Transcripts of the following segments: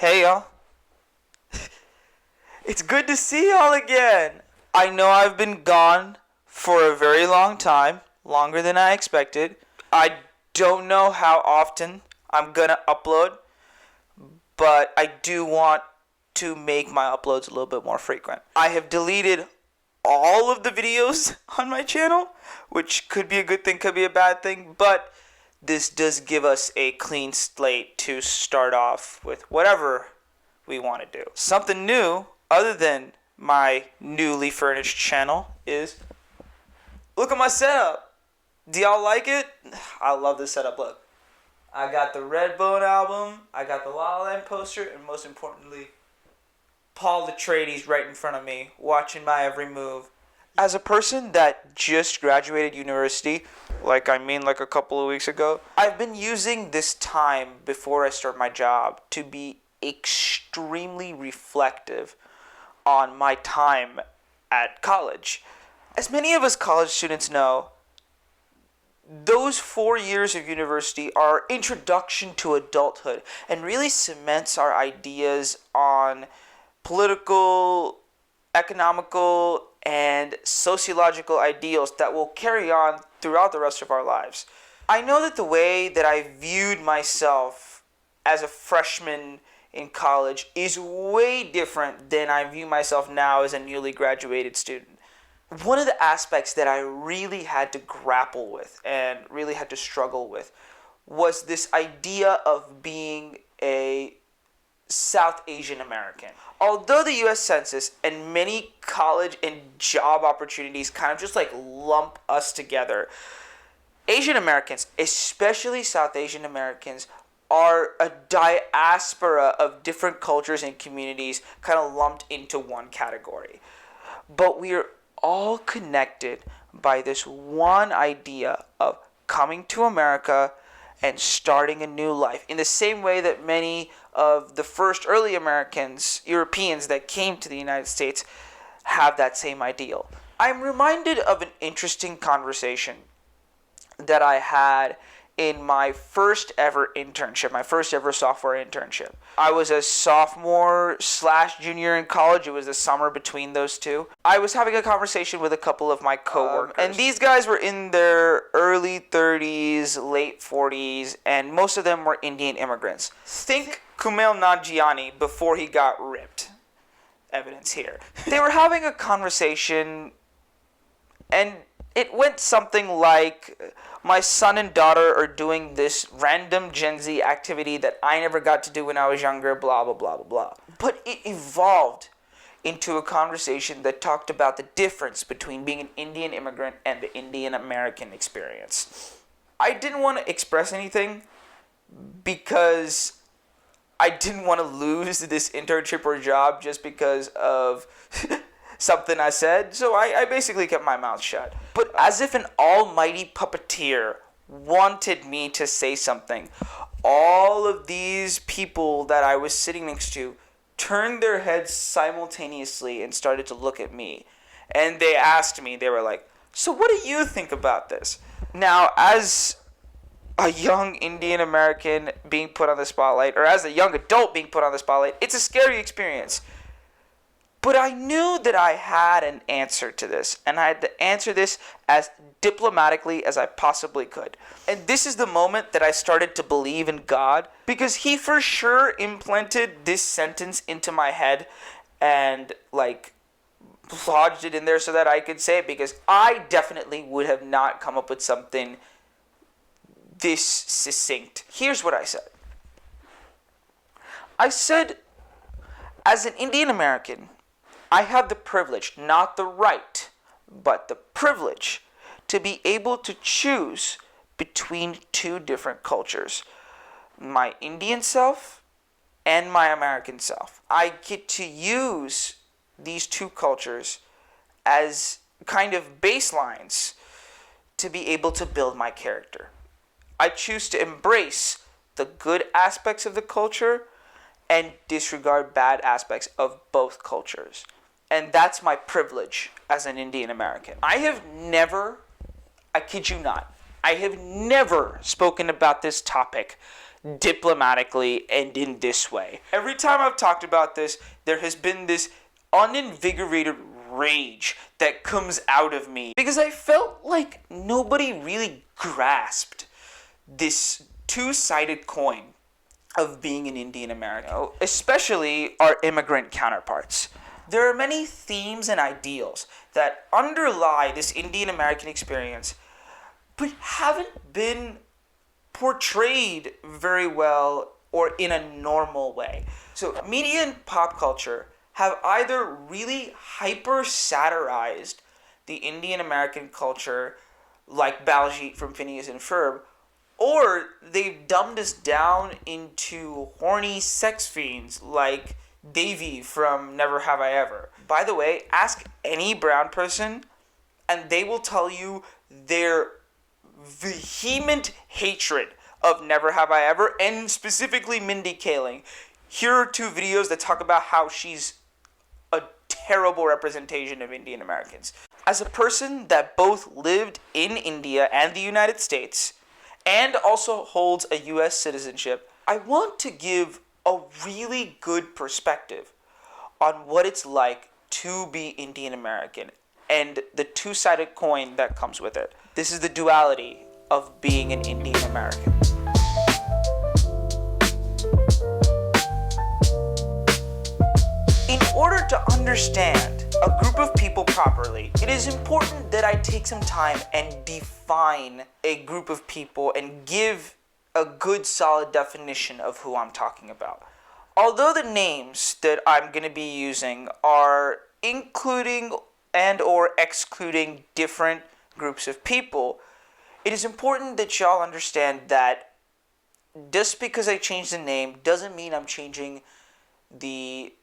Hey y'all. It's good to see y'all again. I know I've been gone for a very long time, longer than I expected. I don't know how often I'm gonna upload, but I do want to make my uploads a little bit more frequent. I have deleted all of the videos on my channel, which could be a good thing, could be a bad thing, but this does give us a clean slate to start off with whatever we want to do. Something new, other than my newly furnished channel, is look at my setup. Do y'all like it? I love this setup. Look, I got the Redbone album, I got the La La Land poster, and most importantly, Paul Atreides right in front of me, watching my every move. As a person that just graduated university, like a couple of weeks ago, I've been using this time before I start my job to be extremely reflective on my time at college. As many of us college students know, those 4 years of university are introduction to adulthood and really cements our ideas on political, economical, and sociological ideals that will carry on throughout the rest of our lives. I know that the way that I viewed myself as a freshman in college is way different than I view myself now as a newly graduated student. One of the aspects that I really had to grapple with and really had to struggle with was this idea of being a South Asian American. Although the US Census and many college and job opportunities kind of just like lump us together, Asian Americans, especially South Asian Americans, are a diaspora of different cultures and communities kind of lumped into one category. But we are all connected by this one idea of coming to America and starting a new life, in the same way that many of the first early Europeans that came to the United States have that same ideal. I'm reminded of an interesting conversation that I had in my first ever internship, my first ever software internship. I was a sophomore/junior in college. It was the summer between those two. I was having a conversation with a couple of my coworkers. And these guys were in their early 30s, late 40s, and most of them were Indian immigrants. Think Kumail Nanjiani before he got ripped. Evidence here. They were having a conversation, and it went something like, my son and daughter are doing this random Gen Z activity that I never got to do when I was younger, blah, blah, blah, blah, blah. But it evolved into a conversation that talked about the difference between being an Indian immigrant and the Indian American experience. I didn't want to express anything because I didn't want to lose this internship or job just because of something I said, so I basically kept my mouth shut. But as if an almighty puppeteer wanted me to say something, all of these people that I was sitting next to turned their heads simultaneously and started to look at me. And they asked me, they were like, so what do you think about this? Now, as a young Indian American being put on the spotlight, or as a young adult being put on the spotlight, it's a scary experience. But I knew that I had an answer to this, and I had to answer this as diplomatically as I possibly could. And this is the moment that I started to believe in God, because he for sure implanted this sentence into my head and lodged it in there so that I could say it, because I definitely would have not come up with something this succinct. Here's what I said. I said, as an Indian American, I have the privilege, not the right, but the privilege to be able to choose between two different cultures, my Indian self and my American self. I get to use these two cultures as kind of baselines to be able to build my character. I choose to embrace the good aspects of the culture and disregard bad aspects of both cultures. And that's my privilege as an Indian American. I have never, I kid you not, I have never spoken about this topic diplomatically and in this way. Every time I've talked about this, there has been this uninvigorated rage that comes out of me because I felt like nobody really grasped this two-sided coin of being an Indian American, especially our immigrant counterparts. There are many themes and ideals that underlie this Indian American experience, but haven't been portrayed very well or in a normal way. So media and pop culture have either really hyper satirized the Indian American culture, like Baljit from Phineas and Ferb, or they've dumbed us down into horny sex fiends like Desi from Never Have I Ever. By the way, ask any brown person and they will tell you their vehement hatred of Never Have I Ever, and specifically Mindy Kaling. Here are two videos that talk about how she's a terrible representation of Indian Americans. As a person that both lived in India and the United States, and also holds a U.S. citizenship, I want to give a really good perspective on what it's like to be Indian American and the two-sided coin that comes with it. This is the duality of being an Indian American. In order to understand a group of people properly, it is important that I take some time and define a group of people and give a good solid definition of who I'm talking about. Although the names that I'm going to be using are including and or excluding different groups of people, it is important that y'all understand that just because I changed the name doesn't mean I'm changing the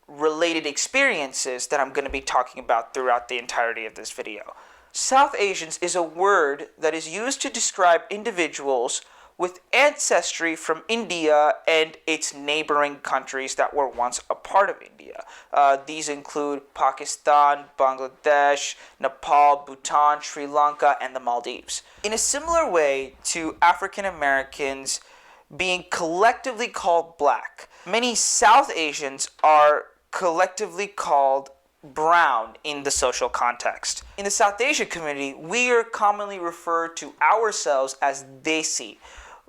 related experiences that I'm going to be talking about throughout the entirety of this video. South Asians is a word that is used to describe individuals with ancestry from India and its neighboring countries that were once a part of India. These include Pakistan, Bangladesh, Nepal, Bhutan, Sri Lanka, and the Maldives. In a similar way to African Americans being collectively called black, many South Asians are collectively called brown in the social context. In the South Asian community, we are commonly referred to ourselves as Desi,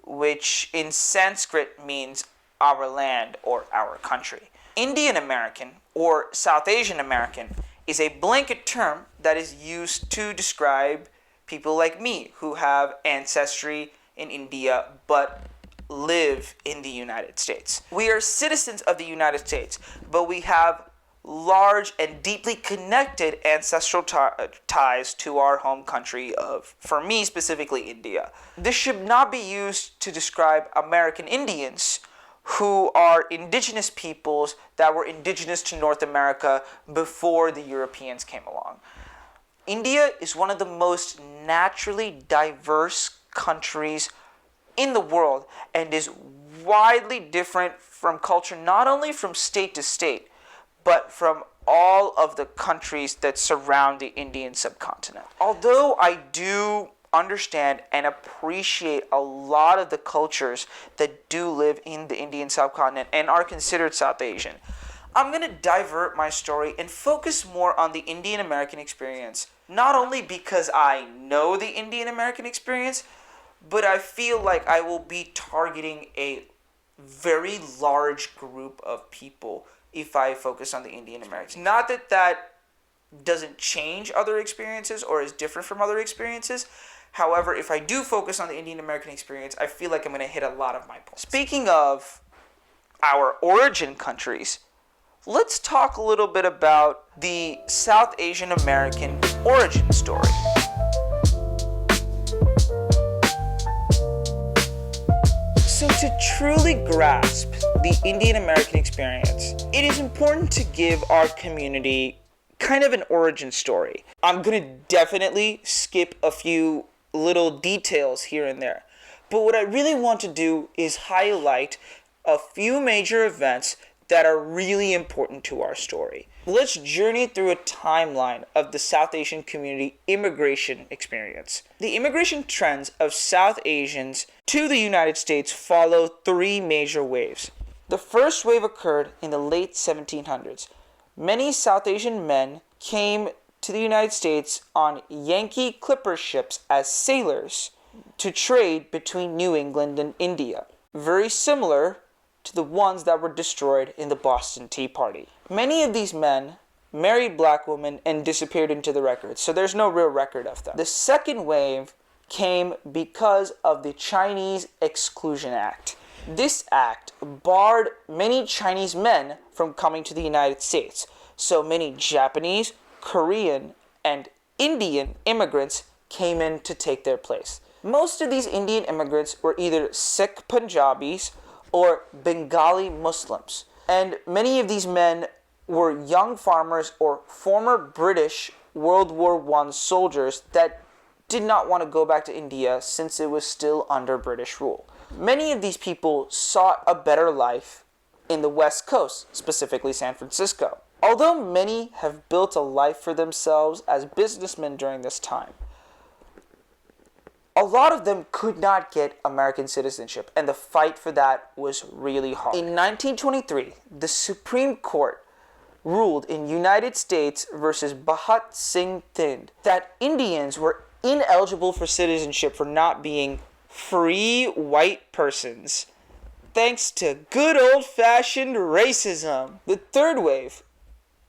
which in Sanskrit means our land or our country. Indian American or South Asian American is a blanket term that is used to describe people like me who have ancestry in India but live in the United States. We are citizens of the United States, but we have large and deeply connected ancestral ties to our home country of, for me specifically, India. This should not be used to describe American Indians, who are indigenous peoples that were indigenous to North America before the Europeans came along. India is one of the most naturally diverse countries in the world and is widely different from culture, not only from state to state, but from all of the countries that surround the Indian subcontinent. Although I do understand and appreciate a lot of the cultures that do live in the Indian subcontinent and are considered South Asian, I'm going to divert my story and focus more on the Indian American experience, not only because I know the Indian American experience, but I feel like I will be targeting a very large group of people if I focus on the Indian Americans. Not that that doesn't change other experiences or is different from other experiences. However, if I do focus on the Indian American experience, I feel like I'm going to hit a lot of my points. Speaking of our origin countries, let's talk a little bit about the South Asian American origin story. So to truly grasp the Indian American experience, it is important to give our community kind of an origin story. I'm going to definitely skip a few little details here and there, but what I really want to do is highlight a few major events that are really important to our story. let's journey through a timeline of the South Asian community immigration experience. The immigration trends of South Asians to the United States follow three major waves. The first wave occurred in the late 1700s. Many South Asian men came to the United States on Yankee clipper ships as sailors to trade between New England and India, very similar to the ones that were destroyed in the Boston Tea Party. Many of these men married black women and disappeared into the records, so there's no real record of them. The second wave came because of the Chinese Exclusion Act. This act barred many Chinese men from coming to the United States, so many Japanese, Korean, and Indian immigrants came in to take their place. Most of these Indian immigrants were either Sikh Punjabis or Bengali Muslims, and many of these men were young farmers or former British World War I soldiers that did not want to go back to India since it was still under British rule. Many of these people sought a better life in the West Coast, specifically San Francisco. Although many have built a life for themselves as businessmen during this time, a lot of them could not get American citizenship, and the fight for that was really hard. In 1923, the Supreme Court ruled in United States versus Bhagat Singh Thind that Indians were ineligible for citizenship for not being free white persons, thanks to good old-fashioned racism. The third wave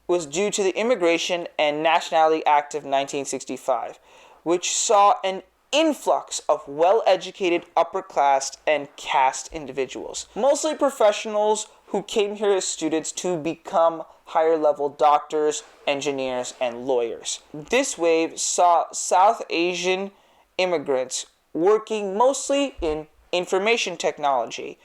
was due to the Immigration and Nationality Act of 1965, which saw an influx of well-educated upper-class and caste individuals, mostly professionals who came here as students to become higher-level doctors, engineers, and lawyers. This wave saw South Asian immigrants working mostly in information technology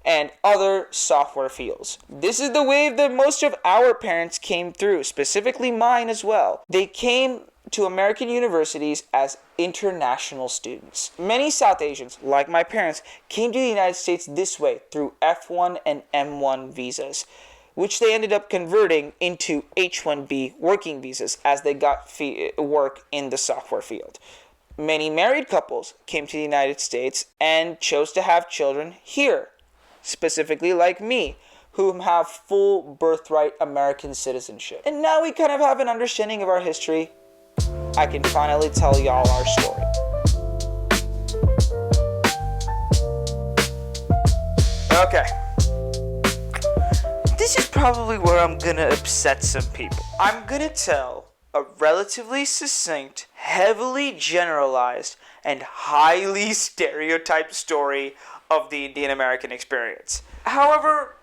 and other software fields. This is the wave that most of our parents came through, specifically mine as well. They came to American universities as international students. Many South Asians, like my parents, came to the United States this way through F1 and M1 visas, which they ended up converting into H1B working visas as they got work in the software field. Many married couples came to the United States and chose to have children here, specifically like me, who have full birthright American citizenship. And now we kind of have an understanding of our history. I can finally tell y'all our story. Okay. This is probably where I'm gonna upset some people. I'm gonna tell a relatively succinct, heavily generalized, and highly stereotyped story of the Indian American experience. However,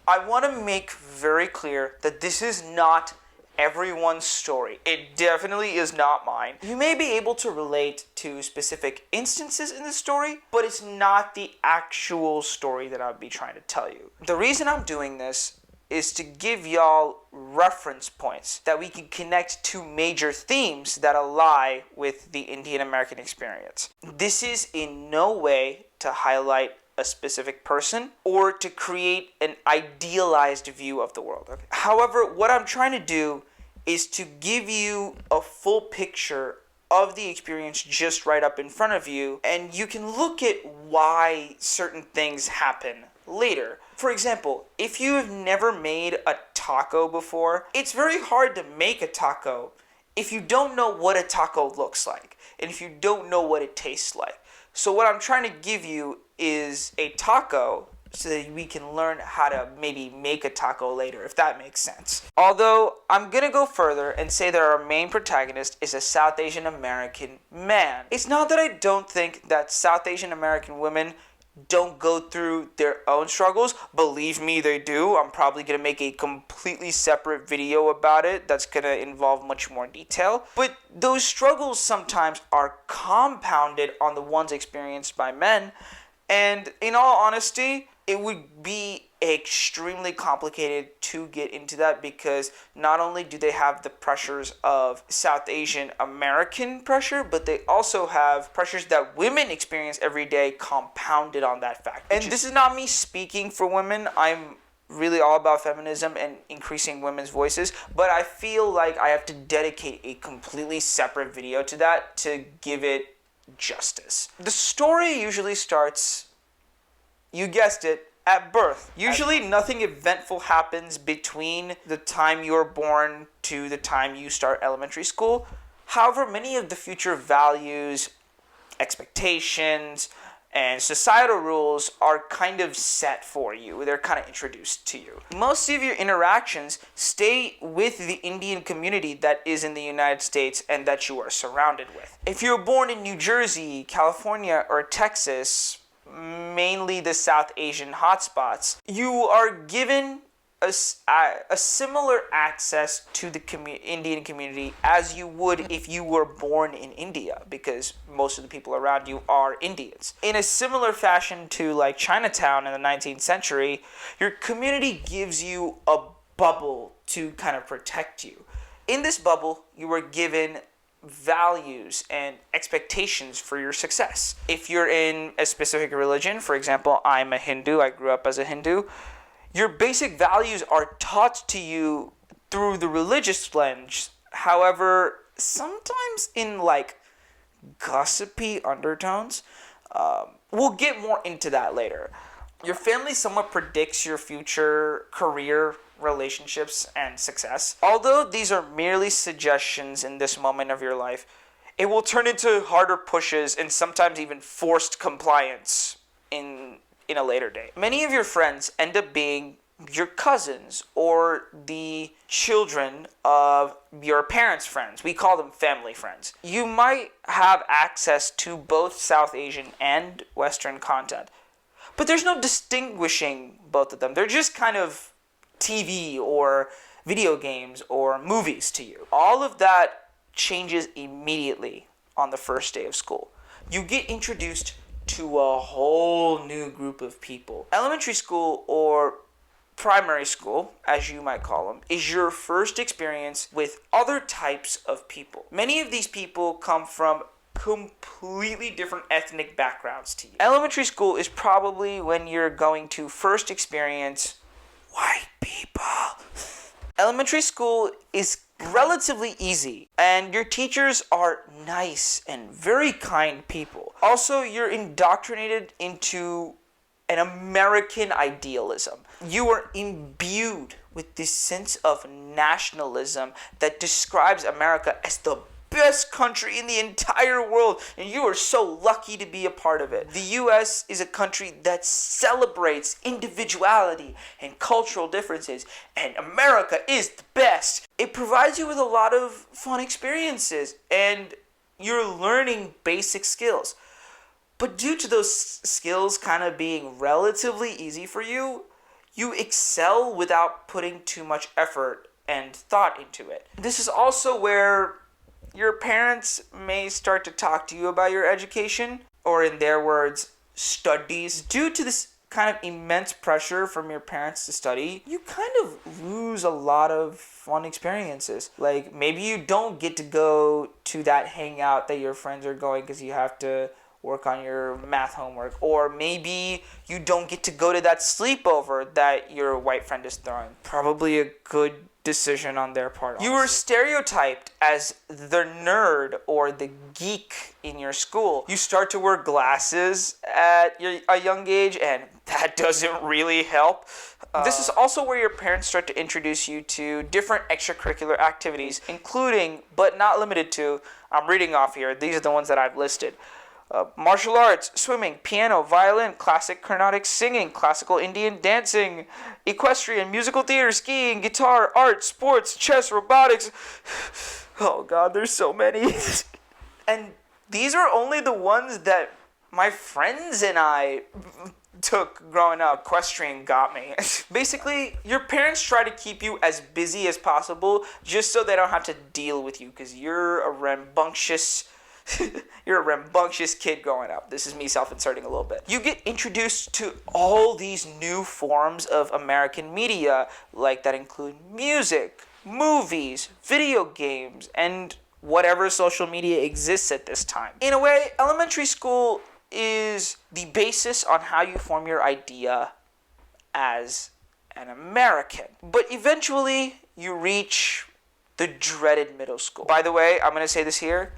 I want to make very clear that this is not everyone's story. It definitely is not mine. You may be able to relate to specific instances in the story, but it's not the actual story that I'll be trying to tell you. The reason I'm doing this is to give y'all reference points that we can connect to major themes that ally with the Indian American experience. This is in no way to highlight a specific person or to create an idealized view of the world. Okay? However, what I'm trying to do is to give you a full picture of the experience just right up in front of you, and you can look at why certain things happen later. For example, if you have never made a taco before, it's very hard to make a taco if you don't know what a taco looks like and if you don't know what it tastes like. So what I'm trying to give you is a taco so that we can learn how to maybe make a taco later, if that makes sense. Although, I'm gonna go further and say that our main protagonist is a South Asian American man. It's not that I don't think that South Asian American women don't go through their own struggles. Believe me, they do. I'm probably going to make a completely separate video about it that's going to involve much more detail. But those struggles sometimes are compounded on the ones experienced by men. And in all honesty, it would be extremely complicated to get into that because not only do they have the pressures of South Asian American pressure, but they also have pressures that women experience every day compounded on that fact. And this is not me speaking for women. I'm really all about feminism and increasing women's voices, but I feel like I have to dedicate a completely separate video to that to give it justice. The story usually starts, you guessed it, at birth. Usually nothing eventful happens between the time you're born to the time you start elementary school. However, many of the future values, expectations, and societal rules are kind of set for you. They're kind of introduced to you. Most of your interactions stay with the Indian community that is in the United States and that you are surrounded with. If you're born in New Jersey, California, or Texas, mainly the South Asian hotspots, you are given a similar access to the Indian community as you would if you were born in India, because most of the people around you are Indians. In a similar fashion to like Chinatown in the 19th century, your community gives you a bubble to kind of protect you. In this bubble, you are given values and expectations for your success. If you're in a specific religion, for example, I'm a Hindu, I grew up as a Hindu, your basic values are taught to you through the religious lens. However, sometimes in like gossipy undertones. We'll get more into that later. Your family somewhat predicts your future career, relationships, and success. Although these are merely suggestions in this moment of your life, it will turn into harder pushes and sometimes even forced compliance in a later date. Many of your friends end up being your cousins or the children of your parents' friends. We call them family friends. You might have access to both South Asian and Western content, but there's no distinguishing both of them. They're just kind of TV or video games or movies to you. All of that changes immediately on the first day of school. You get introduced to a whole new group of people. Elementary school, or primary school, as you might call them, is your first experience with other types of people. Many of these people come from completely different ethnic backgrounds to you. Elementary school is probably when you're going to first experience white people. Elementary school is relatively easy, and your teachers are nice and very kind people. Also, you're indoctrinated into an American idealism. You are imbued with this sense of nationalism that describes America as the best country in the entire world, and you are so lucky to be a part of it. The US is a country that celebrates individuality and cultural differences, and America is the best. It provides you with a lot of fun experiences, and you're learning basic skills. But due to those skills kind of being relatively easy for you, you excel without putting too much effort and thought into it. This is also where your parents may start to talk to you about your education, or in their words, studies. Due to this kind of immense pressure from your parents to study, you kind of lose a lot of fun experiences. Like, maybe you don't get to go to that hangout that your friends are going because you have to work on your math homework, or maybe you don't get to go to that sleepover that your white friend is throwing. Probably a good decision on their part. You were stereotyped as the nerd or the geek in your school. You start to wear glasses at a young age, and that doesn't really help. This is also where your parents start to introduce you to different extracurricular activities, including, but not limited to, I'm reading off here, these are the ones that I've listed. Martial arts, swimming, piano, violin, classic Carnatic singing, classical Indian dancing, equestrian, musical theater, skiing, guitar, art, sports, chess, robotics. Oh God, there's so many. And these are only the ones that my friends and I took growing up. Equestrian got me. Basically, your parents try to keep you as busy as possible just so they don't have to deal with you, because you're a rambunctious kid growing up. This is me self-inserting a little bit. You get introduced to all these new forms of American media, like that include music, movies, video games, and whatever social media exists at this time. In a way, elementary school is the basis on how you form your idea as an American. But eventually, you reach the dreaded middle school. By the way, I'm going to say this here.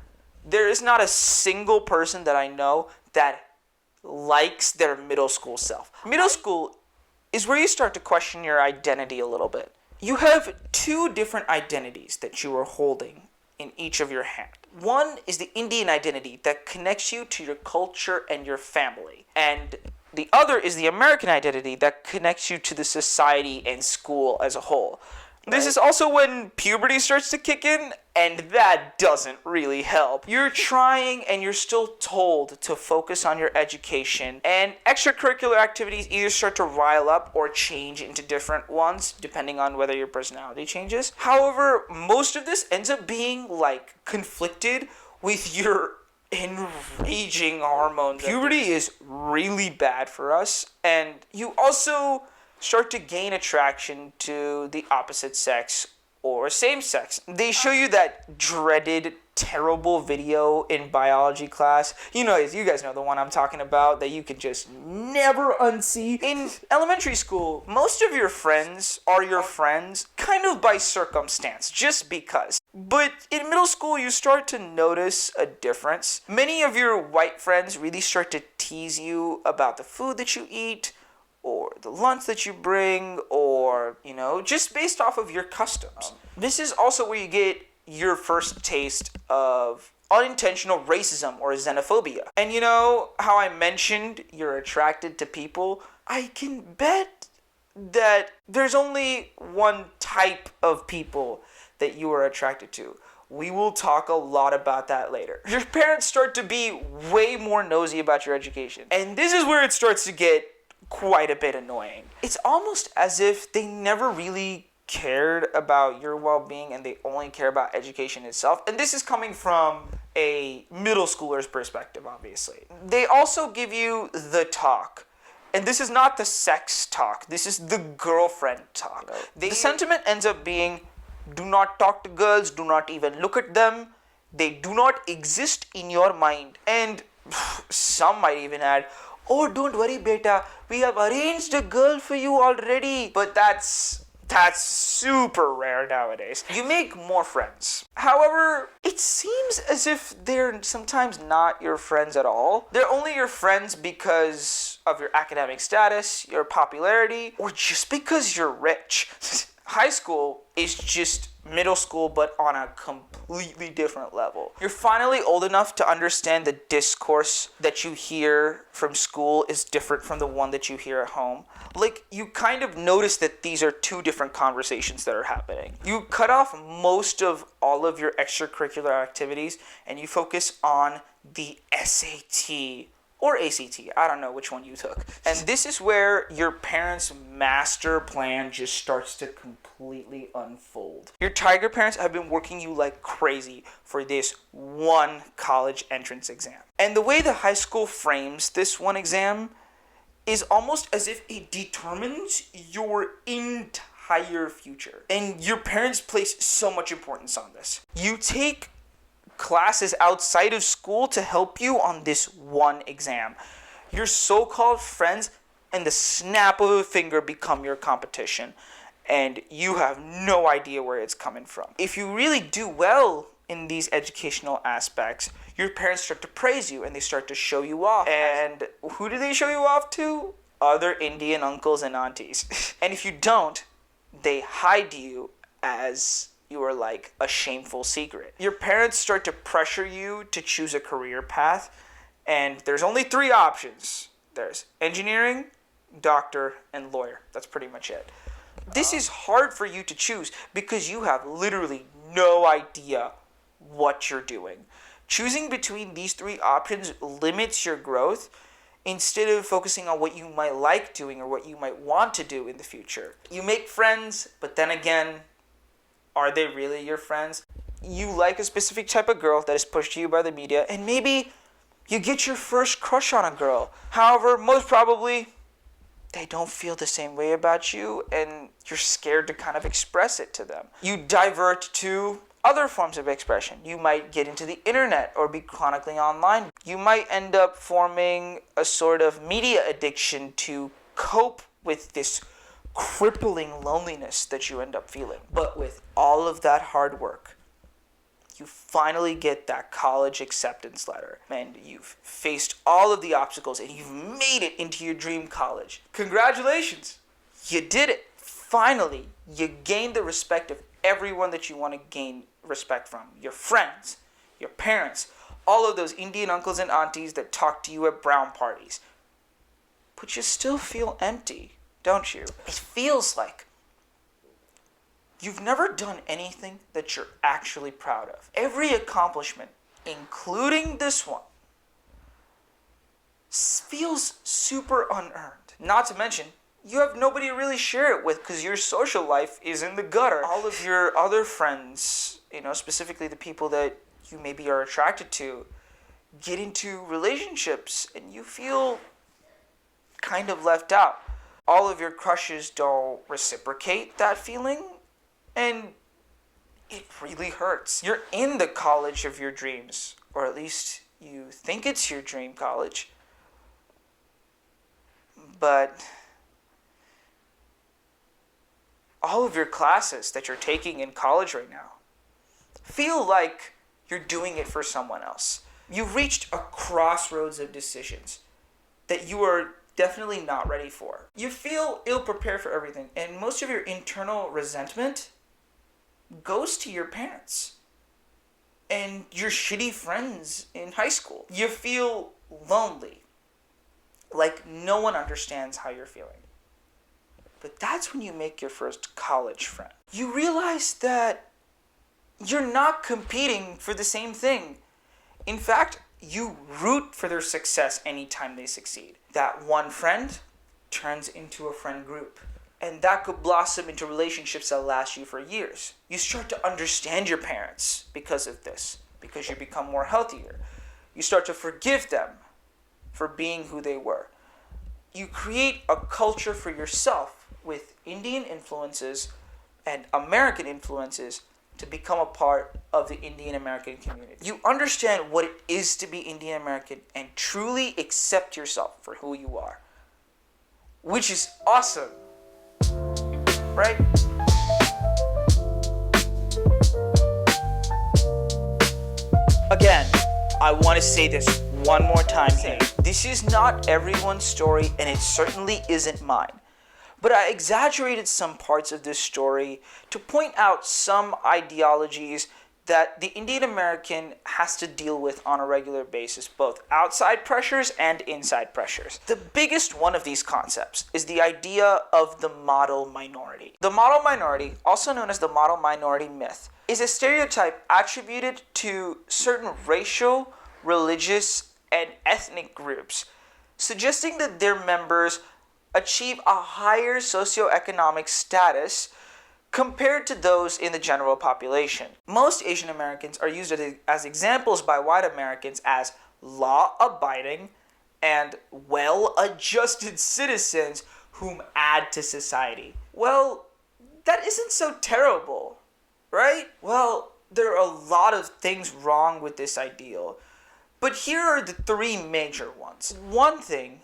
There is not a single person that I know that likes their middle school self. Middle school is where you start to question your identity a little bit. You have two different identities that you are holding in each of your hand. One is the Indian identity that connects you to your culture and your family. And the other is the American identity that connects you to the society and school as a whole. This is also when puberty starts to kick in, and that doesn't really help. You're trying and you're still told to focus on your education, and extracurricular activities either start to rile up or change into different ones, depending on whether your personality changes. However, most of this ends up being like conflicted with your enraging hormones. Puberty is really bad for us, and you also start to gain attraction to the opposite sex or same sex. They show you that dreaded, terrible video in biology class. You guys know the one I'm talking about that you can just never unsee. In elementary school, most of your friends are your friends kind of by circumstance, just because. But in middle school, you start to notice a difference. Many of your white friends really start to tease you about the food that you eat, or the lunch that you bring, or, just based off of your customs. This is also where you get your first taste of unintentional racism or xenophobia. And how I mentioned you're attracted to people? I can bet that there's only one type of people that you are attracted to. We will talk a lot about that later. Your parents start to be way more nosy about your education. And this is where it starts to get quite a bit annoying. It's almost as if they never really cared about your well-being and they only care about education itself. And this is coming from a middle schooler's perspective, obviously. They also give you the talk. And this is not the sex talk. This is the girlfriend talk. The sentiment ends up being, do not talk to girls, do not even look at them. They do not exist in your mind. And some might even add, oh, don't worry, beta, we have arranged a girl for you already. But that's super rare nowadays. You make more friends. However, it seems as if they're sometimes not your friends at all. They're only your friends because of your academic status, your popularity, or just because you're rich. High school is just middle school, but on a completely different level. You're finally old enough to understand the discourse that you hear from school is different from the one that you hear at home. Like, you kind of notice that these are two different conversations that are happening. You cut off most of all of your extracurricular activities and you focus on the SAT or ACT. I don't know which one you took. And this is where your parents' master plan just starts to completely unfold. Your tiger parents have been working you like crazy for this one college entrance exam. And the way the high school frames this one exam is almost as if it determines your entire future. And your parents place so much importance on this. You take classes outside of school to help you on this one exam. Your so-called friends and the snap of a finger become your competition, and you have no idea where it's coming from. If you really do well in these educational aspects, your parents start to praise you and they start to show you off. And who do they show you off to? Other Indian uncles and aunties. And if you don't, they hide you as you are like a shameful secret. Your parents start to pressure you to choose a career path, and there's only 3 options. There's engineering, doctor, and lawyer. That's pretty much it. This is hard for you to choose because you have literally no idea what you're doing. Choosing between these 3 options limits your growth instead of focusing on what you might like doing or what you might want to do in the future. You make friends, but then again, are they really your friends? You like a specific type of girl that is pushed to you by the media, and maybe you get your first crush on a girl. However, most probably, they don't feel the same way about you, and you're scared to kind of express it to them. You divert to other forms of expression. You might get into the internet or be chronically online. You might end up forming a sort of media addiction to cope with this crippling loneliness that you end up feeling. But with all of that hard work, you finally get that college acceptance letter, and you've faced all of the obstacles and you've made it into your dream college. Congratulations! You did it! Finally, you gained the respect of everyone that you want to gain respect from. Your friends, your parents, all of those Indian uncles and aunties that talk to you at brown parties. But you still feel empty, don't you? It feels like you've never done anything that you're actually proud of. Every accomplishment, including this one, feels super unearned. Not to mention, you have nobody to really share it with because your social life is in the gutter. All of your other friends, specifically the people that you maybe are attracted to, get into relationships and you feel kind of left out. All of your crushes don't reciprocate that feeling, and it really hurts. You're in the college of your dreams, or at least you think it's your dream college, but all of your classes that you're taking in college right now feel like you're doing it for someone else. You've reached a crossroads of decisions that you are definitely not ready for. You feel ill-prepared for everything, and most of your internal resentment goes to your parents and your shitty friends in high school. You feel lonely, like no one understands how you're feeling. But that's when you make your first college friend. You realize that you're not competing for the same thing. In fact, you root for their success anytime they succeed. That one friend turns into a friend group. And that could blossom into relationships that last you for years. You start to understand your parents because of this, because you become more healthier. You start to forgive them for being who they were. You create a culture for yourself with Indian influences and American influences to become a part of the Indian American community. You understand what it is to be Indian American and truly accept yourself for who you are, which is awesome, right? Again, I want to say this one more time here. This is not everyone's story, and it certainly isn't mine. But I exaggerated some parts of this story to point out some ideologies that the Indian American has to deal with on a regular basis, both outside pressures and inside pressures. The biggest one of these concepts is the idea of the model minority. The model minority, also known as the model minority myth, is a stereotype attributed to certain racial, religious, and ethnic groups, suggesting that their members achieve a higher socioeconomic status compared to those in the general population. Most Asian Americans are used as examples by white Americans as law-abiding and well-adjusted citizens whom add to society. Well, that isn't so terrible, right? Well, there are a lot of things wrong with this ideal, but here are the three major ones. One thing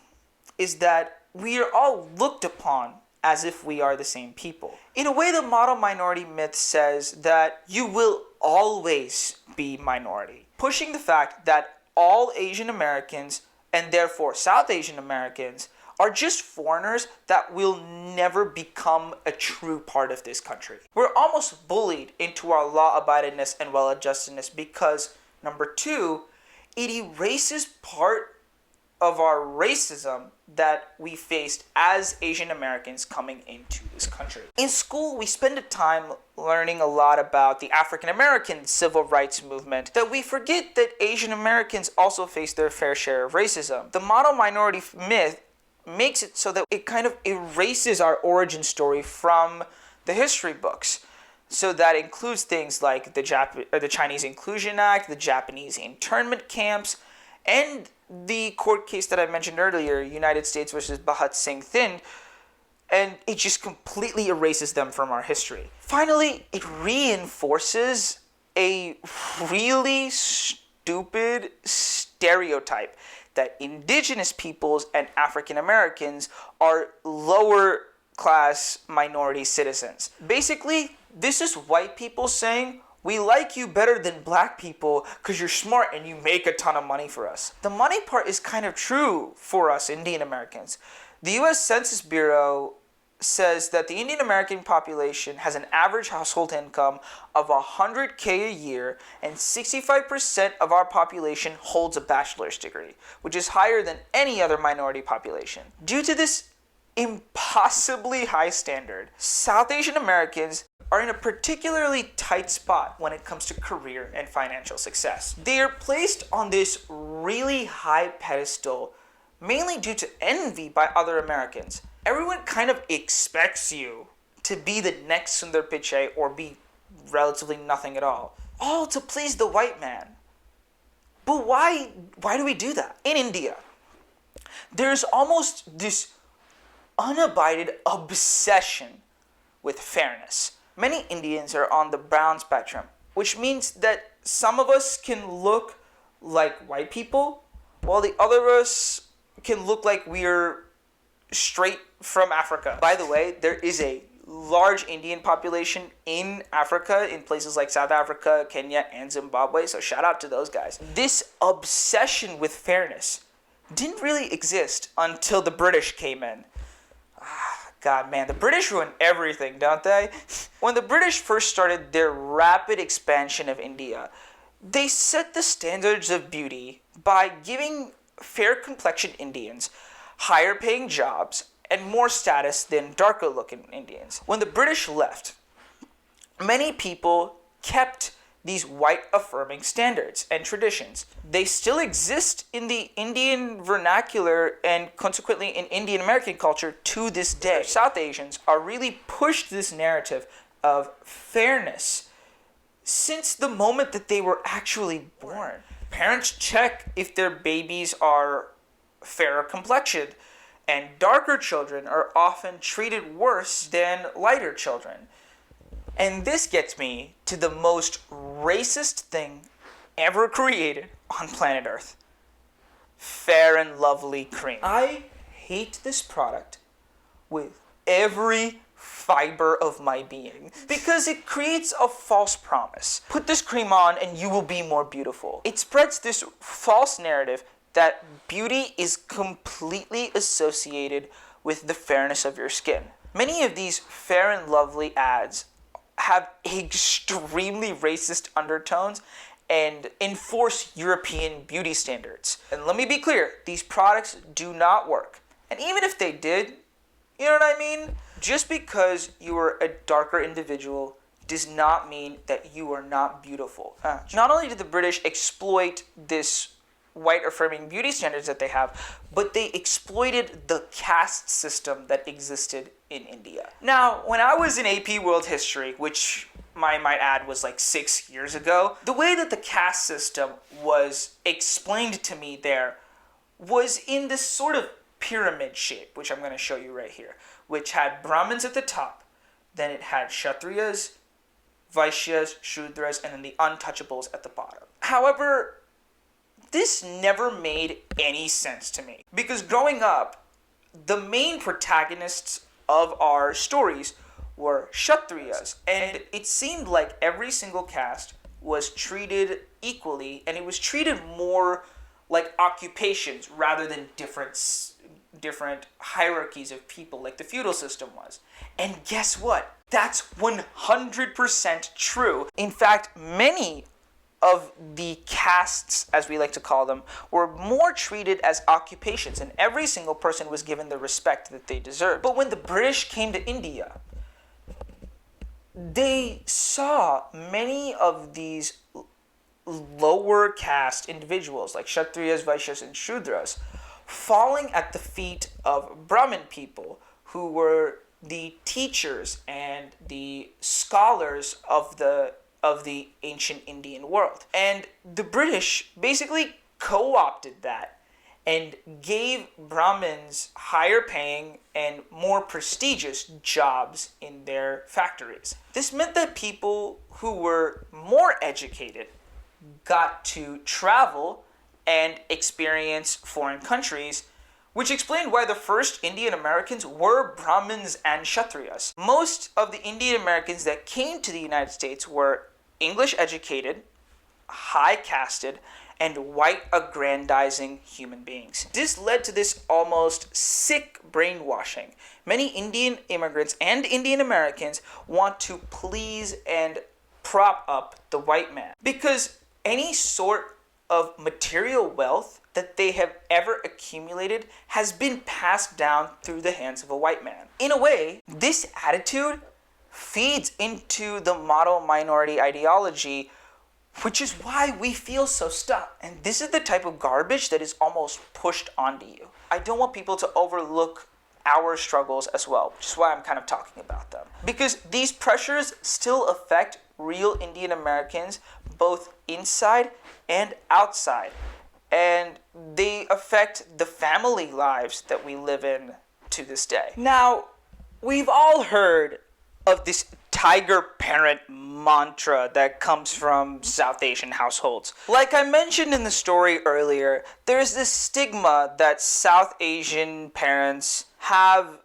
is that we are all looked upon as if we are the same people. In a way, the model minority myth says that you will always be minority, pushing the fact that all Asian Americans, and therefore South Asian Americans, are just foreigners that will never become a true part of this country. We're almost bullied into our law-abidedness and well-adjustedness because, number two, it erases part of our racism that we faced as Asian Americans coming into this country. In school, we spend a time learning a lot about the African American civil rights movement that we forget that Asian Americans also face their fair share of racism. The model minority myth makes it so that it kind of erases our origin story from the history books. So that includes things like the Chinese Inclusion Act, the Japanese internment camps, and the court case that I mentioned earlier, United States versus Bhagat Singh Thind, and it just completely erases them from our history. Finally, it reinforces a really stupid stereotype that indigenous peoples and African Americans are lower class minority citizens. Basically, this is white people saying, we like you better than black people because you're smart and you make a ton of money for us. The money part is kind of true for us Indian Americans. The US Census Bureau says that the Indian American population has an average household income of $100K a year, and 65% of our population holds a bachelor's degree, which is higher than any other minority population. Due to this impossibly high standard, South Asian Americans are in a particularly tight spot when it comes to career and financial success. They are placed on this really high pedestal mainly due to envy by other Americans. Everyone kind of expects you to be the next Sundar Pichai or be relatively nothing at all to please the white man. But why do we do that? In India, there's almost this unabided obsession with fairness. Many Indians are on the brown spectrum, which means that some of us can look like white people, while the other of us can look like we're straight from Africa. By the way, there is a large Indian population in Africa, in places like South Africa, Kenya, and Zimbabwe, so shout out to those guys. This obsession with fairness didn't really exist until the British came in. God, man, the British ruin everything, don't they? When the British first started their rapid expansion of India, they set the standards of beauty by giving fair-complexioned Indians higher paying jobs and more status than darker looking Indians. When the British left, many people kept these white affirming standards and traditions. They still exist in the Indian vernacular and consequently in Indian American culture to this day. South Asians are really pushed this narrative of fairness since the moment that they were actually born. Parents check if their babies are fairer complexioned, and darker children are often treated worse than lighter children. And this gets me to the most racist thing ever created on planet Earth. Fair and Lovely cream. I hate this product with every fiber of my being because it creates a false promise. Put this cream on and you will be more beautiful. It spreads this false narrative that beauty is completely associated with the fairness of your skin. Many of these Fair and Lovely ads have extremely racist undertones and enforce European beauty standards. And let me be clear, these products do not work. And even if they did, you know what I mean? Just because you are a darker individual does not mean that you are not beautiful. Not only did the British exploit this white affirming beauty standards that they have, but they exploited the caste system that existed in India. Now, when I was in AP World History, which I might add was like 6 years ago, the way that the caste system was explained to me there was in this sort of pyramid shape, which I'm going to show you right here, which had Brahmins at the top, then it had Kshatriyas, Vaishyas, Shudras, and then the untouchables at the bottom. However, this never made any sense to me because growing up, the main protagonists of our stories were Kshatriyas, and it seemed like every single caste was treated equally, and it was treated more like occupations rather than different hierarchies of people like the feudal system was. And guess what? That's 100% true. In fact, many of the castes, as we like to call them, were more treated as occupations, and every single person was given the respect that they deserved. But when the British came to India, they saw many of these lower caste individuals, like Kshatriyas, Vaishyas, and Shudras, falling at the feet of Brahmin people who were the teachers and the scholars of the ancient Indian world. And the British basically co-opted that and gave Brahmins higher paying and more prestigious jobs in their factories. This meant that people who were more educated got to travel and experience foreign countries, which explained why the first Indian Americans were Brahmins and Kshatriyas. Most of the Indian Americans that came to the United States were English educated, high casted, and white aggrandizing human beings. This led to this almost sick brainwashing. Many Indian immigrants and Indian Americans want to please and prop up the white man because any sort of material wealth that they have ever accumulated has been passed down through the hands of a white man. In a way, this attitude feeds into the model minority ideology, which is why we feel so stuck. And this is the type of garbage that is almost pushed onto you. I don't want people to overlook our struggles as well, which is why I'm kind of talking about them. Because these pressures still affect real Indian Americans, both inside and outside. And they affect the family lives that we live in to this day. Now, we've all heard of this tiger parent mantra that comes from South Asian households. Like I mentioned in the story earlier, there's this stigma that South Asian parents have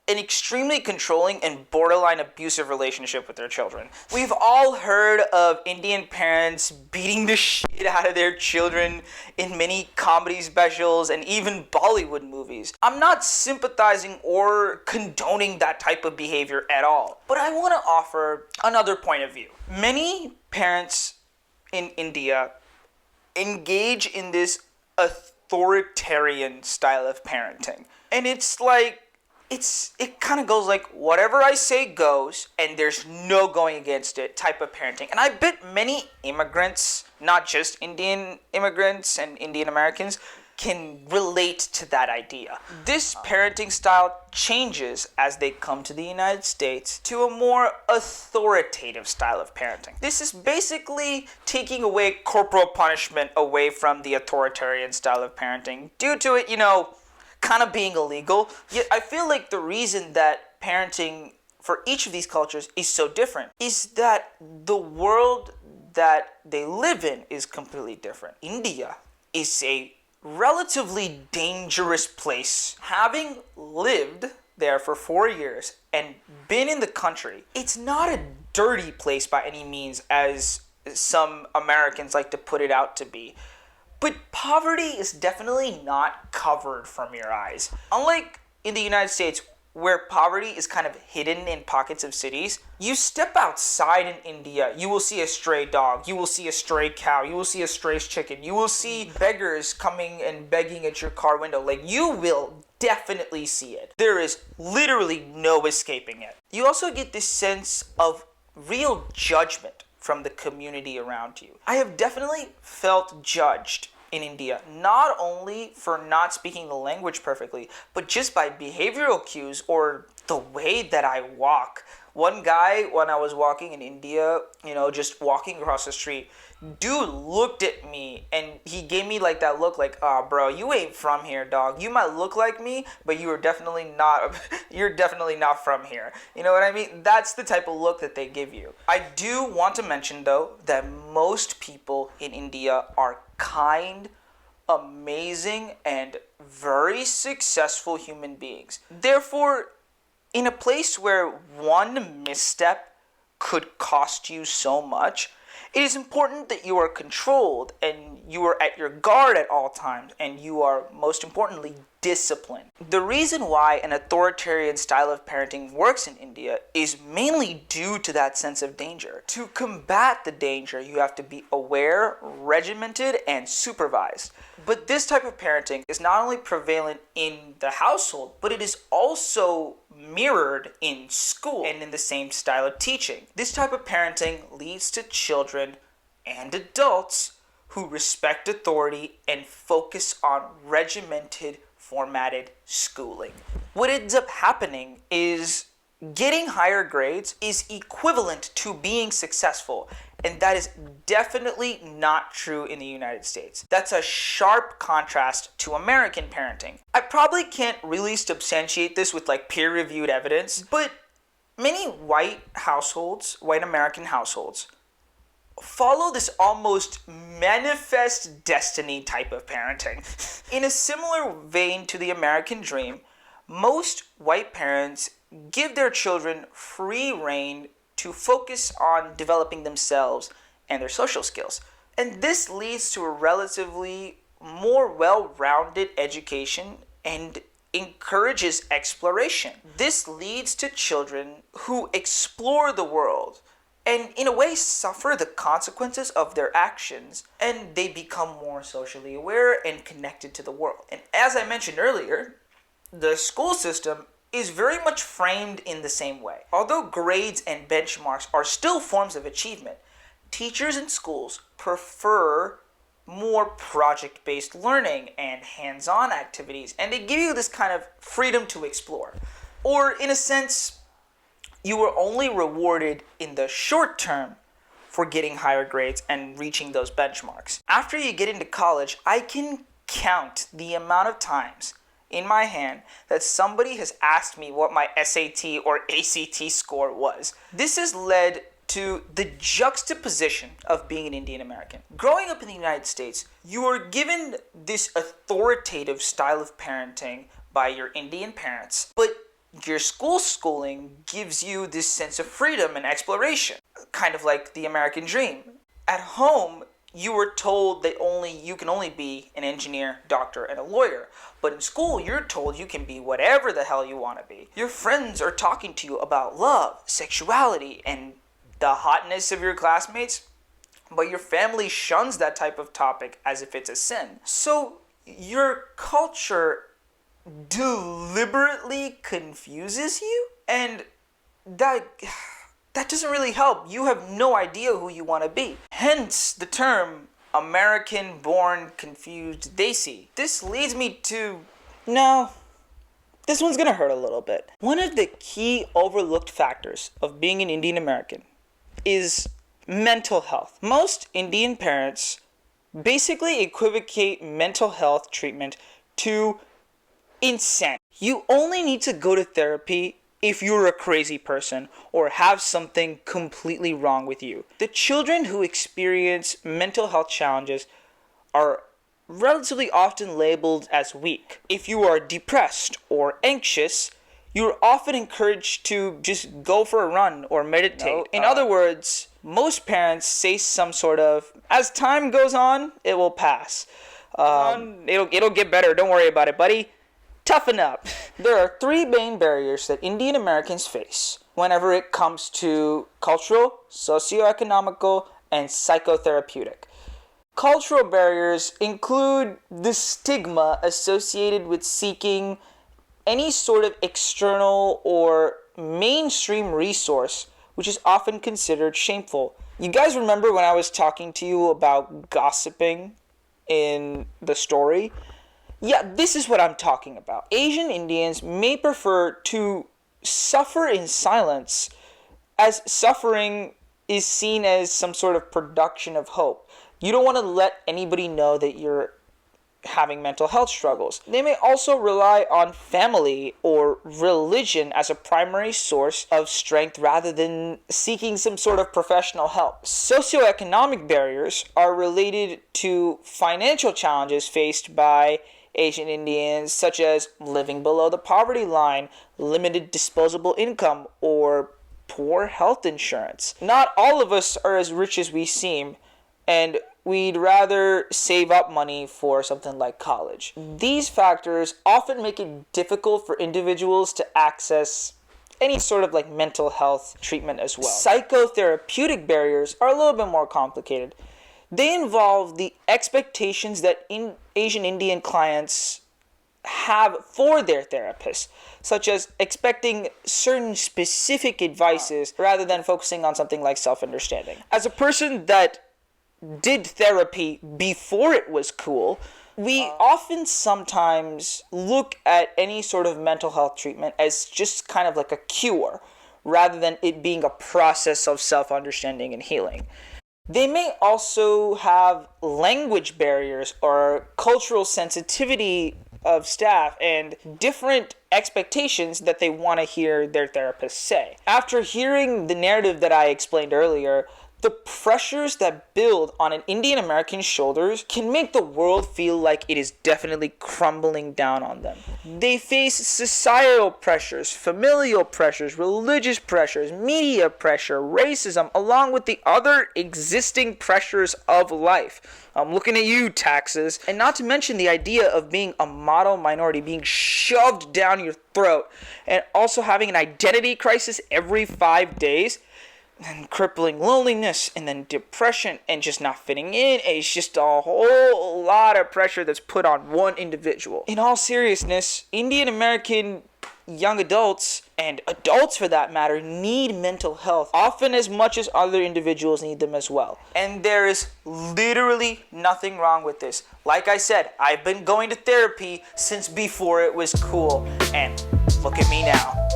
an extremely controlling and borderline abusive relationship with their children. We've all heard of Indian parents beating the shit out of their children in many comedy specials and even Bollywood movies. I'm not sympathizing or condoning that type of behavior at all, but I want to offer another point of view. Many parents in India engage in this authoritarian style of parenting. And it's like, it kind of goes like, whatever I say goes, and there's no going against it type of parenting. And I bet many immigrants, not just Indian immigrants and Indian Americans, can relate to that idea. This parenting style changes as they come to the United States to a more authoritative style of parenting. This is basically taking away corporal punishment away from the authoritarian style of parenting due to it, kind of being illegal. Yet I feel like the reason that parenting for each of these cultures is so different is that the world that they live in is completely different. India is a relatively dangerous place. Having lived there for 4 years and been in the country, it's not a dirty place by any means as some Americans like to put it out to be. But poverty is definitely not covered from your eyes. Unlike in the United States, where poverty is kind of hidden in pockets of cities, you step outside in India, you will see a stray dog, you will see a stray cow, you will see a stray chicken, you will see beggars coming and begging at your car window. Like, you will definitely see it. There is literally no escaping it. You also get this sense of real judgment from the community around you. I have definitely felt judged in India, not only for not speaking the language perfectly, but just by behavioral cues or the way that I walk. One guy, when I was walking in India, just walking across the street, dude looked at me and he gave me like that look like, "Oh, bro, you ain't from here, dog. You might look like me, but you're definitely not from here." You know what I mean? That's the type of look that they give you. I do want to mention though that most people in India are kind, amazing, and very successful human beings. Therefore, in a place where one misstep could cost you so much, it is important that you are controlled and you are at your guard at all times, and you are, most importantly, disciplined. The reason why an authoritarian style of parenting works in India is mainly due to that sense of danger. To combat the danger, you have to be aware, regimented, and supervised. But this type of parenting is not only prevalent in the household, but it is also mirrored in school and in the same style of teaching. This type of parenting leads to children and adults who respect authority and focus on regimented, formatted schooling. What ends up happening is getting higher grades is equivalent to being successful, and that is definitely not true in the United States. That's a sharp contrast to American parenting. I probably can't really substantiate this with peer-reviewed evidence, but many white American households follow this almost manifest destiny type of parenting. In a similar vein to the American dream, most white parents give their children free rein to focus on developing themselves and their social skills. And this leads to a relatively more well-rounded education and encourages exploration. This leads to children who explore the world and in a way suffer the consequences of their actions, and they become more socially aware and connected to the world. And as I mentioned earlier, the school system is very much framed in the same way. Although grades and benchmarks are still forms of achievement, teachers in schools prefer more project-based learning and hands-on activities, and they give you this kind of freedom to explore. Or in a sense, you were only rewarded in the short term for getting higher grades and reaching those benchmarks. After you get into college, I can count the amount of times in my hand that somebody has asked me what my SAT or ACT score was. This has led to the juxtaposition of being an Indian American. Growing up in the United States, you are given this authoritative style of parenting by your Indian parents, but your schooling gives you this sense of freedom and exploration, kind of like the American dream. At home, you were told that you can only be an engineer, doctor, and a lawyer. But in school, you're told you can be whatever the hell you want to be. Your friends are talking to you about love, sexuality, and the hotness of your classmates, but your family shuns that type of topic as if it's a sin. So your culture deliberately confuses you, and that doesn't really help. You have no idea who you want to be. Hence the term American-born confused Desi. This leads me to... No, this one's gonna hurt a little bit. One of the key overlooked factors of being an Indian American is mental health. Most Indian parents basically equivocate mental health treatment to insanity. You only need to go to therapy if you're a crazy person or have something completely wrong with you. The children who experience mental health challenges are relatively often labeled as weak. If you are depressed or anxious, you're often encouraged to just go for a run or meditate. In other words, most parents say some sort of, as time goes on, it will pass. It'll get better. Don't worry about it, buddy. Toughen up. There are three main barriers that Indian Americans face whenever it comes to cultural, socioeconomical, and psychotherapeutic. Cultural barriers include the stigma associated with seeking any sort of external or mainstream resource, which is often considered shameful. You guys remember when I was talking to you about gossiping in the story? Yeah, this is what I'm talking about. Asian Indians may prefer to suffer in silence, as suffering is seen as some sort of production of hope. You don't want to let anybody know that you're having mental health struggles. They may also rely on family or religion as a primary source of strength rather than seeking some sort of professional help. Socioeconomic barriers are related to financial challenges faced by Asian Indians, such as living below the poverty line, limited disposable income, or poor health insurance. Not all of us are as rich as we seem, and we'd rather save up money for something like college. These factors often make it difficult for individuals to access any sort of like mental health treatment as well. Psychotherapeutic barriers are a little bit more complicated. They involve the expectations that Asian Indian clients have for their therapists, such as expecting certain specific advices rather than focusing on something like self-understanding. As a person that did therapy before it was cool, we often sometimes look at any sort of mental health treatment as just kind of like a cure, rather than it being a process of self-understanding and healing. They may also have language barriers or cultural sensitivity of staff and different expectations that they want to hear their therapist say. After hearing the narrative that I explained earlier, The pressures that build on an Indian American's shoulders can make the world feel like it is definitely crumbling down on them. They face societal pressures, familial pressures, religious pressures, media pressure, racism, along with the other existing pressures of life. I'm looking at you, taxes. And not to mention the idea of being a model minority being shoved down your throat, and also having an identity crisis every 5 days. And crippling loneliness, and then depression, and just not fitting in. It's just a whole lot of pressure that's put on one individual. In all seriousness, Indian American young adults, and adults for that matter, need mental health often as much as other individuals need them as well. And there is literally nothing wrong with this. Like I said, I've been going to therapy since before it was cool, and look at me now.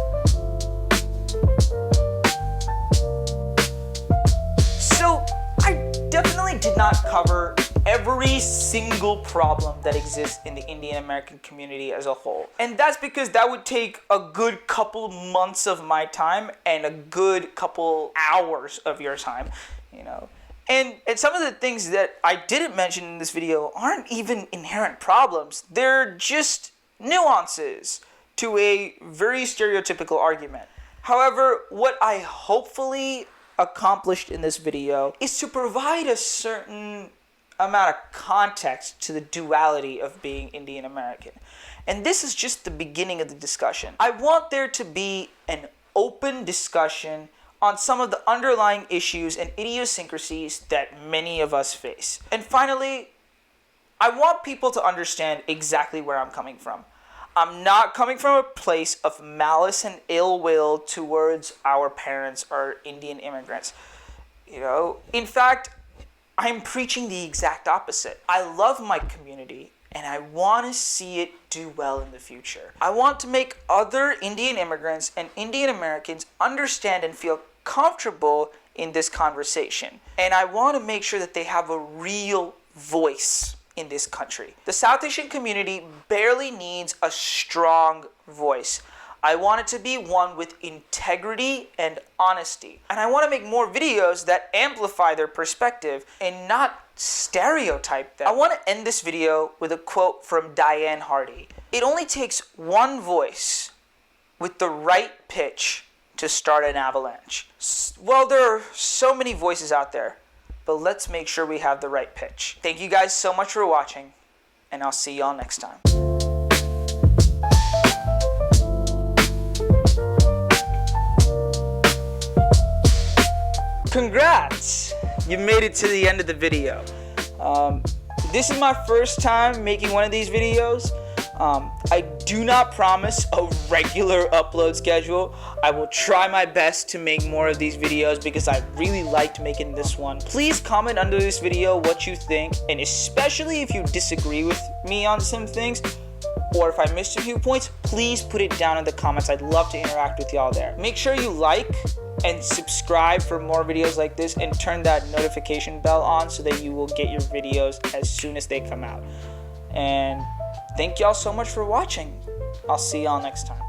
So, I definitely did not cover every single problem that exists in the Indian American community as a whole. And that's because that would take a good couple months of my time and a good couple hours of your time, you know. And some of the things that I didn't mention in this video aren't even inherent problems. They're just nuances to a very stereotypical argument. However, what I hopefully accomplished in this video is to provide a certain amount of context to the duality of being Indian American. And this is just the beginning of the discussion. I want there to be an open discussion on some of the underlying issues and idiosyncrasies that many of us face. And finally, I want people to understand exactly where I'm coming from. I'm not coming from a place of malice and ill will towards our parents or Indian immigrants. You know, in fact, I'm preaching the exact opposite. I love my community and I want to see it do well in the future. I want to make other Indian immigrants and Indian Americans understand and feel comfortable in this conversation. And I want to make sure that they have a real voice in this country. The South Asian community barely needs a strong voice. I want it to be one with integrity and honesty. And I want to make more videos that amplify their perspective and not stereotype them. I want to end this video with a quote from Diane Hardy. It only takes one voice with the right pitch to start an avalanche. Well, there are so many voices out there, but let's make sure we have the right pitch. Thank you guys so much for watching, and I'll see y'all next time. Congrats! You made it to the end of the video. This is my first time making one of these videos. I do not promise a regular upload schedule. I will try my best to make more of these videos because I really liked making this one. Please comment under this video what you think, and especially if you disagree with me on some things, or if I missed a few points, please put it down in the comments. I'd love to interact with y'all there. Make sure you like and subscribe for more videos like this, and turn that notification bell on so that you will get your videos as soon as they come out. And thank y'all so much for watching. I'll see y'all next time.